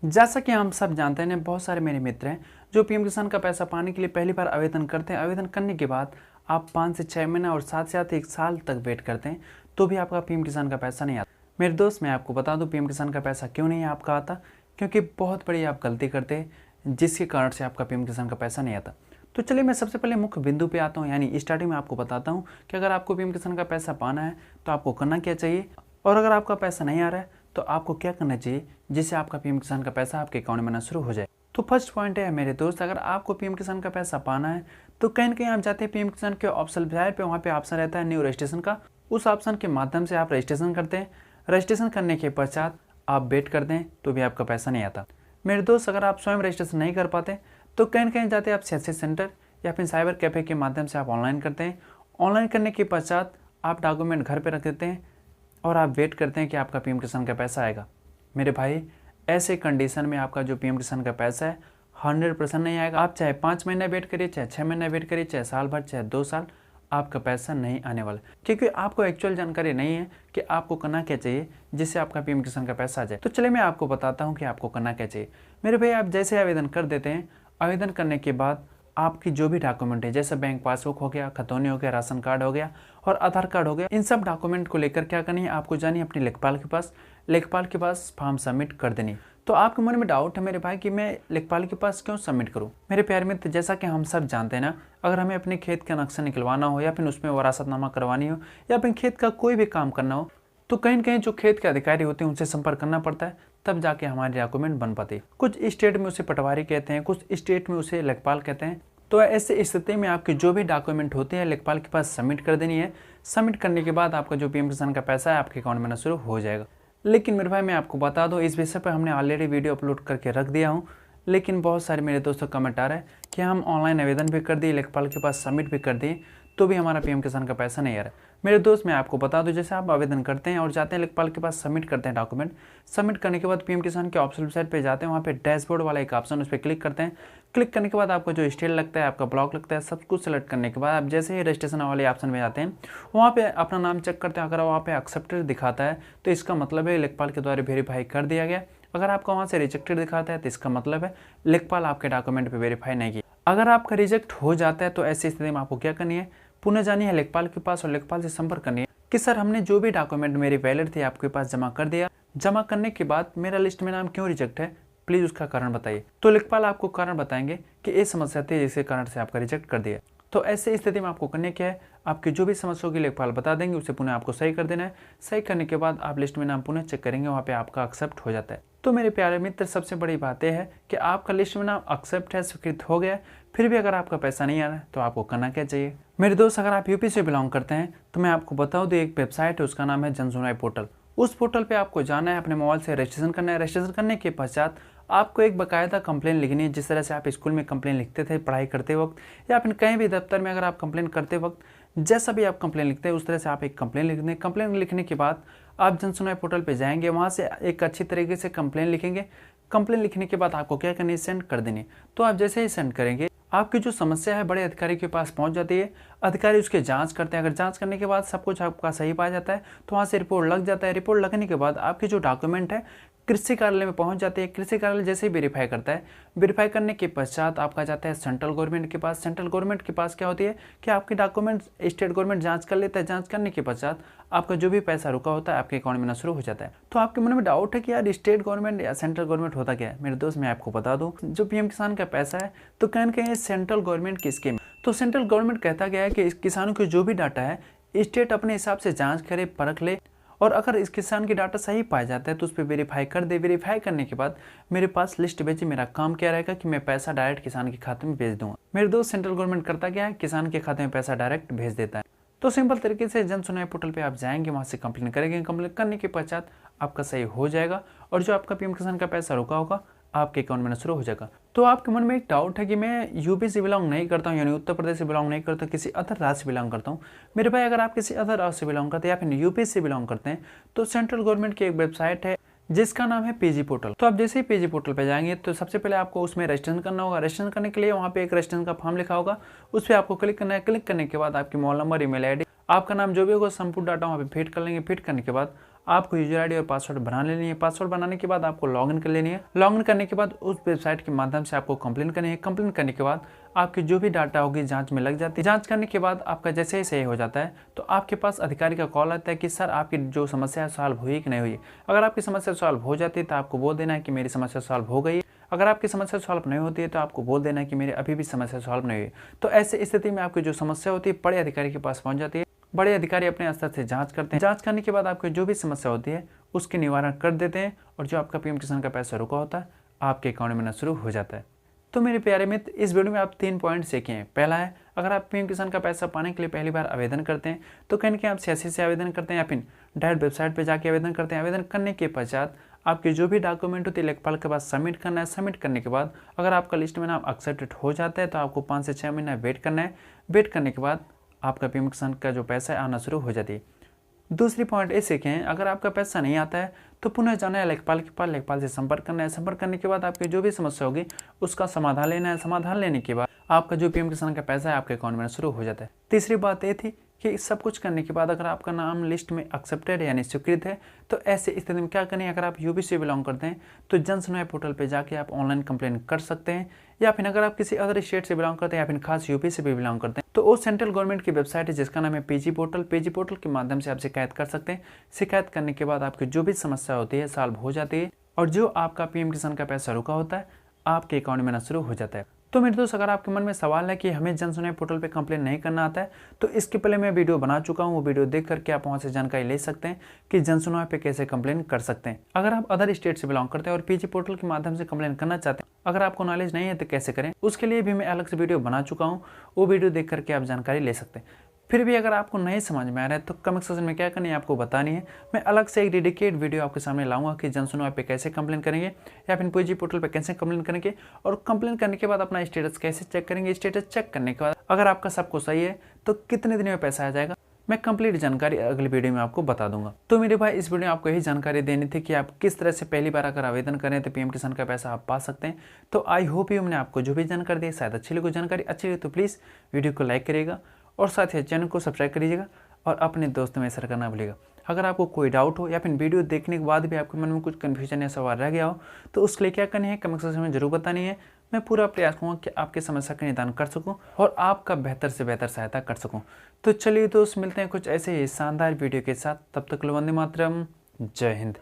जैसा कि हम सब जानते हैं, बहुत सारे मेरे मित्र हैं जो पीएम किसान का पैसा पाने के लिए पहली बार आवेदन करते हैं। आवेदन करने के बाद आप 5 से 6 महीना और साथ 1 साल तक वेट करते हैं, तो भी आपका पीएम किसान का पैसा नहीं आता। मेरे दोस्त, मैं आपको बता दूं पीएम किसान का पैसा क्यों नहीं आपका आता, क्योंकि बहुत बड़ी आप गलती करते हैं जिसके कारण से आपका पीएम किसान का पैसा नहीं आता। तो चलिए मैं सबसे पहले मुख्य बिंदु पे आता हूँ, यानी स्टार्टिंग में आपको बताता हूँ कि अगर आपको पीएम किसान का पैसा पाना है तो आपको करना क्या चाहिए, और अगर आपका पैसा नहीं आ रहा है तो आपको क्या करना चाहिए जिससे आपका पीएम किसान का पैसा आपके अकाउंट में आना शुरू हो जाए। तो फर्स्ट पॉइंट है मेरे दोस्त, अगर आपको पीएम किसान का पैसा पाना है तो कहीं ना कहीं आप जाते हैं पीएम किसान के ऑप्शन वेबसाइट पे, वहाँ पे ऑप्शन रहता है न्यू रजिस्ट्रेशन का। उस ऑप्शन के माध्यम से आप रजिस्ट्रेशन करते हैं। रजिस्ट्रेशन करने के पश्चात आप वेट करते हैं तो भी आपका पैसा नहीं आता। मेरे दोस्त, अगर आप स्वयं रजिस्ट्रेशन नहीं कर पाते तो कहीं ना कहीं जाते हैं आप सीएससी सेंटर या फिर साइबर कैफे के माध्यम से आप ऑनलाइन करते हैं। ऑनलाइन करने के पश्चात आप डॉक्यूमेंट घर पर रख देते हैं और आप वेट करते हैं कि आपका पीएम किसान का पैसा आएगा। मेरे भाई, ऐसे कंडीशन में आपका जो पीएम किसान का पैसा है 100% नहीं आएगा। आप चाहे 5 महीने वेट करिए, चाहे 6 महीने वेट करिए, चाहे साल भर, चाहे 2 साल, आपका पैसा नहीं आने वाला, क्योंकि आपको एक्चुअल जानकारी नहीं है कि आपको करना क्या चाहिए जिससे आपका पीएम किसान का पैसा आ जाए। तो चलिए मैं आपको बताता हूँ कि आपको करना क्या चाहिए। मेरे भाई, आप जैसे आवेदन कर देते हैं, आवेदन करने के बाद आपकी जो भी डॉक्यूमेंट है, जैसे बैंक पासबुक हो गया, खतौनी हो गया, राशन कार्ड हो गया और आधार कार्ड हो गया, इन सब डॉक्यूमेंट को लेकर क्या करनी है, आपको जानी है अपने लेखपाल के पास। लेखपाल के पास फॉर्म सबमिट कर देनी। तो आपके मन में डाउट है मेरे भाई कि मैं लेखपाल के पास क्यों सबमिट करूं। मेरे प्यारे मित्र, जैसा कि हम सब जानते हैं ना, अगर हमें अपने खेत का नक्शा निकलवाना हो या फिर उसमें वरासतनामा करवानी हो या फिर खेत का कोई भी काम करना हो, तो कहीं न कहीं जो खेत के अधिकारी होते हैं उनसे संपर्क करना पड़ता है, तब जाके हमारे डॉक्यूमेंट बन पाते हैं। कुछ स्टेट में उसे पटवारी कहते हैं, कुछ स्टेट में उसे लेखपाल कहते हैं। तो ऐसे स्थिति में आपके जो भी डॉक्यूमेंट होते हैं लेखपाल के पास सबमिट कर देनी है। सबमिट करने के बाद आपका जो पीएम किसान का पैसा है आपके अकाउंट में आना शुरू हो जाएगा। लेकिन मेरे भाई, मैं आपको बता दूं, इस विषय पर हमने ऑलरेडी वीडियो अपलोड करके रख दिया हूं, लेकिन बहुत सारे मेरे दोस्तों कमेंट आ रहा है कि हम ऑनलाइन आवेदन भी कर दिए, लेखपाल के पास सबमिट भी कर दिए, तो भी हमारा पीएम किसान का पैसा नहीं आ रहा है। मेरे दोस्त, मैं आपको बता दूं, जैसे आप आवेदन करते हैं और जाते हैं लेखपाल के पास सबमिट करते हैं डॉक्यूमेंट। सबमिट करने के बाद पीएम किसान के ऑप्शन वेबसाइट पे जाते हैं, वहाँ पे डैशबोर्ड वाला एक ऑप्शन, उस पर क्लिक करते हैं। क्लिक करने के बाद आपको जो स्टेट लगता है, आपका ब्लॉक लगता है, सब कुछ सेलेक्ट करने के बाद आप जैसे ही रजिस्ट्रेशन वाले ऑप्शन में जाते हैं, वहाँ पे अपना नाम चेक करते हैं। अगर वहाँ पे एक्सेप्टेड दिखाता है तो इसका मतलब है लेखपाल के द्वारा वेरीफाई कर दिया गया। अगर आपका वहाँ से रिजेक्टेड दिखाता है तो इसका मतलब है लेखपाल आपके डॉक्यूमेंट पे वेरीफाई नहीं किया। अगर आपका रिजेक्ट हो जाता है तो ऐसी स्थिति में आपको क्या करनी है, पुनः जानी है लेखपाल के पास और लेखपाल से संपर्क करनी है कि सर, हमने जो भी डॉक्यूमेंट मेरे वैलिड थे आपके पास जमा कर दिया। जमा करने के बाद मेरा लिस्ट में नाम क्यों रिजेक्ट है, प्लीज उसका कारण बताइए। तो लेखपाल आपको कारण बताएंगे कि ये समस्या थी जिसके कारण से आपका रिजेक्ट कर दिया। तो ऐसे स्थिति में आपको करने क्या है, आपकी जो भी समस्या होगी लेखपाल बता देंगे, उसे पुनः आपको सही कर देना है। सही करने के बाद आप लिस्ट में नाम पुनः चेक करेंगे, वहाँ पे आपका एक्सेप्ट हो जाता है। तो मेरे प्यारे मित्र, सबसे बड़ी बात यह है कि आपका लिस्ट में नाम एक्सेप्ट है, स्वीकृत हो गया, फिर भी अगर आपका पैसा नहीं आ रहा है तो आपको करना क्या चाहिए। मेरे दोस्त, अगर आप यूपी से बिलोंग करते हैं तो मैं आपको बताऊँ तो एक वेबसाइट है, उसका नाम है जन सुनवाई पोर्टल। उस पोर्टल पे आपको जाना है, अपने मोबाइल से रजिस्ट्रेशन करना है। रजिस्ट्रेशन करने के पश्चात आपको एक बाकायदा कंप्लेन लिखनी है, जिस तरह से आप स्कूल में कंप्लेन लिखते थे पढ़ाई करते वक्त, या फिर कहीं भी दफ्तर में अगर आप कंप्लेन करते वक्त जैसा भी आप कंप्लेन लिखते हैं उस तरह से आप एक कंप्लेन लिख दें। कंप्लेन लिखने के बाद आप जन सुनवाई पोर्टल पे जाएंगे, वहाँ से एक अच्छी तरीके से कंप्लेन लिखेंगे। कंप्लेन लिखने के बाद आपको क्या करनी है, सेंड कर देनी। तो आप जैसे ही सेंड करेंगे, आपकी जो समस्या है बड़े अधिकारी के पास पहुंच जाती है। अधिकारी उसके जांच करते हैं। अगर जांच करने के बाद सब कुछ आपका सही पाया जाता है तो वहाँ से रिपोर्ट लग जाता है। रिपोर्ट लगने के बाद आपके जो डॉक्यूमेंट है कृषि कार्यालय में पहुंच जाते हैं। कृषि कार्यालय जैसे ही वेरीफाई करता है, वेरीफाई करने के पश्चात आपका जाता है सेंट्रल गवर्नमेंट के पास। सेंट्रल गवर्नमेंट के पास क्या होती है कि आपके डॉक्यूमेंट स्टेट गवर्नमेंट जांच कर लेता है। जांच करने के पश्चात आपका जो भी पैसा रुका होता है आपके अकाउंट में आना शुरू हो जाता है। तो आपके मन में डाउट है कि यार स्टेट गवर्नमेंट या सेंट्रल गवर्नमेंट होता क्या है। मेरे दोस्त, मैं आपको बता दूं, जो पीएम किसान का पैसा है तो कहीं न कहीं सेंट्रल गवर्नमेंट की स्कीम। तो सेंट्रल गवर्नमेंट कहता गया है कि किसानों के जो भी डाटा है स्टेट अपने हिसाब से जाँच करे, परख ले, और अगर इस किसान की डाटा सही पाया जाता है तो उस पर वेरीफाई कर दे। वेरीफाई करने के बाद मेरे पास लिस्ट भेजे। मेरा काम क्या रहेगा कि मैं पैसा डायरेक्ट किसान के खाते में भेज दूंगा। मेरे दोस्त, सेंट्रल गवर्नमेंट करता क्या है, किसान के खाते में पैसा डायरेक्ट भेज देता है। तो सिंपल तरीके से जन सुनवाई पोर्टल पे आप जाएंगे, वहाँ से कंप्लेन करेंगे। कंप्लेन करने के पश्चात आपका सही हो जाएगा और जो आपका पीएम किसान का पैसा रुका होगा आपके अकाउंट में आना शुरू हो जाएगा। तो आपके मन में एक डाउट है कि मैं यूपी से बिलोंग नहीं करता हूँ, यानी उत्तर प्रदेश से बिलोंग नहीं करता, किसी अदर राज्य से बिलोंग करता हूँ। मेरे भाई, अगर आप किसी अदर राज्य से बिलोंग करते हैं या फिर यूपी से बिलोंग करते हैं तो सेंट्रल गवर्नमेंट की एक वेबसाइट है जिसका नाम है पीजी पोर्टल। तो आप जैसे ही पीजी पोर्टल पे जाएंगे तो सबसे पहले आपको उसमें रजिस्ट्रेशन करना होगा। रजिस्ट्रेशन करने के लिए वहाँ पे एक रजिस्ट्रेशन का फॉर्म लिखा होगा, उस पर आपको क्लिक करना है। क्लिक करने के बाद आपकी मोबाइल नंबर, ईमेल आईडी, आपका नाम जो भी होगा, संपूर्ण डाटा वहाँ पे फिट कर लेंगे। फिट करने के बाद आपको यूजर आईडी और पासवर्ड बना लेनी है। पासवर्ड बनाने के बाद आपको लॉगिन कर लेनी है। लॉगिन करने के बाद उस वेबसाइट के माध्यम से आपको कंप्लेन करनी है। कंप्लेन करने के बाद आपकी जो भी डाटा होगी जांच में लग जाती है। जांच करने के बाद आपका जैसे ही सही हो जाता है तो आपके पास अधिकारी का कॉल आता है कि सर आपकी जो समस्या है सॉल्व हुई कि नहीं हुई। अगर आपकी समस्या सॉल्व हो जाती है तो आपको बोल देना है कि मेरी समस्या सॉल्व हो गई। अगर आपकी समस्या सॉल्व नहीं होती है तो आपको बोल देना है कि मेरी अभी भी समस्या सॉल्व नहीं हुई। तो ऐसे स्थिति में आपकी जो समस्या होती है बड़े अधिकारी के पास पहुंच जाती है। बड़े अधिकारी अपने स्तर से जांच करते हैं। जांच करने के बाद आपकी जो भी समस्या होती है उसके निवारण कर देते हैं और जो आपका पीएम किसान का पैसा रुका होता है आपके अकाउंट में आना शुरू हो जाता है। तो मेरे प्यारे मित्र, इस वीडियो में आप 3 पॉइंट सीखे हैं। पहला है, अगर आप पीएम किसान का पैसा पाने के लिए पहली बार आवेदन करते हैं तो कहीं ना कहीं आप सीएससी से आवेदन करते हैं या फिर डायरेक्ट वेबसाइट पर जाके आवेदन करते हैं। आवेदन करने के पश्चात आपके जो भी डॉक्यूमेंट होते हैं लेखपाल के पास सबमिट करना है। सबमिट करने के बाद अगर आपका लिस्ट में नाम एक्सेप्टेड हो जाता है तो आपको 5 से 6 महीना वेट करना है। वेट करने के बाद आपका पीएम किसान का जो पैसा है आना शुरू हो जाती है। दूसरी पॉइंट ये सीखें, अगर आपका पैसा नहीं आता है तो पुनः जाना है लेखपाल के पास, लेखपाल से संपर्क करना है। संपर्क करने के बाद आपकी जो भी समस्या होगी उसका समाधान लेना है। समाधान लेने के बाद आपका जो पीएम किसान का पैसा है आपके अकाउंट में शुरू हो जाता है। तीसरी बात ये थी कि सब कुछ करने के बाद अगर आपका नाम लिस्ट में एक्सेप्टेड यानी स्वीकृत है तो ऐसे स्थिति में क्या करें, अगर आप यूपी से बिलोंग करते हैं तो जन सुनवाई पोर्टल पे जाके आप ऑनलाइन कंप्लेन कर सकते हैं। या फिर अगर आप किसी अदर स्टेट से बिलोंग करते हैं या फिर खास यूपी से भी बिलोंग करते हैं तो वो सेंट्रल गवर्नमेंट की वेबसाइट है जिसका नाम है पीजी पोर्टल। पीजी पोर्टल के माध्यम से आप शिकायत कर सकते हैं। शिकायत करने के बाद आपकी जो भी समस्या होती है सॉल्व हो जाती है और जो आपका पीएम किसान का पैसा रुका होता है आपके अकाउंट में आना शुरू हो जाता है। तो मेरे दोस्त, अगर आपके मन में सवाल है कि हमें जन सुनवाई पोर्टल पे कंप्लेन नहीं करना आता है तो इसके पहले मैं वीडियो बना चुका हूँ। वो वीडियो देख करके आप वहाँ से जानकारी ले सकते हैं कि जन सुनवाई पे कैसे कंप्लेन कर सकते हैं। अगर आप अदर स्टेट से बिलोंग करते हैं और पीजी पोर्टल के माध्यम से कंप्लेन करना चाहते हैं, अगर आपको नॉलेज नहीं है तो कैसे करें, उसके लिए भी मैं अलग से वीडियो बना चुका हूँ। वो वीडियो देख करके आप जानकारी ले सकते हैं। फिर भी अगर आपको नहीं समझ में आ रहा है तो कमेंट सेक्शन में क्या करनी है आपको बतानी है। मैं अलग से एक डेडिकेट वीडियो आपके सामने लाऊंगा कि जन सुनवाई पे कैसे कंप्लेन करेंगे या फिर पीजी पोर्टल पे कैसे कंप्लेन करेंगे और कंप्लेन करने के बाद अपना स्टेटस कैसे चेक करेंगे। स्टेटस चेक करने के बाद अगर आपका सब कुछ सही है तो कितने दिन में पैसा आ जाएगा, मैं कंप्लीट जानकारी अगली वीडियो में आपको बता दूंगा। तो मेरे भाई, इस वीडियो में आपको यही जानकारी देनी थी कि आप किस तरह से पहली बार अगर आवेदन करें तो पीएम किसान का पैसा आप पा सकते हैं। तो आई होप यू मैंने आपको जो भी जानकारी दी शायद अच्छी लगी। जानकारी अच्छी लगी तो प्लीज़ वीडियो को लाइक करिएगा और साथ ही चैनल को सब्सक्राइब करिएगा और अपने दोस्तों में शेयर करना भूलिएगा। अगर आपको कोई डाउट हो या फिर वीडियो देखने के बाद भी आपके मन में कुछ कन्फ्यूजन या सवाल रह गया हो तो उसके लिए क्या करनी है कमेंट सेक्शन में जरूर बतानी है। मैं पूरा प्रयास करूँगा कि आपकी समस्या का निदान कर सकूं और आपका बेहतर से बेहतर सहायता कर सकूं। तो चलिए दोस्त, मिलते हैं कुछ ऐसे ही शानदार वीडियो के साथ। तब तक वंदे मातरम, जय हिंद।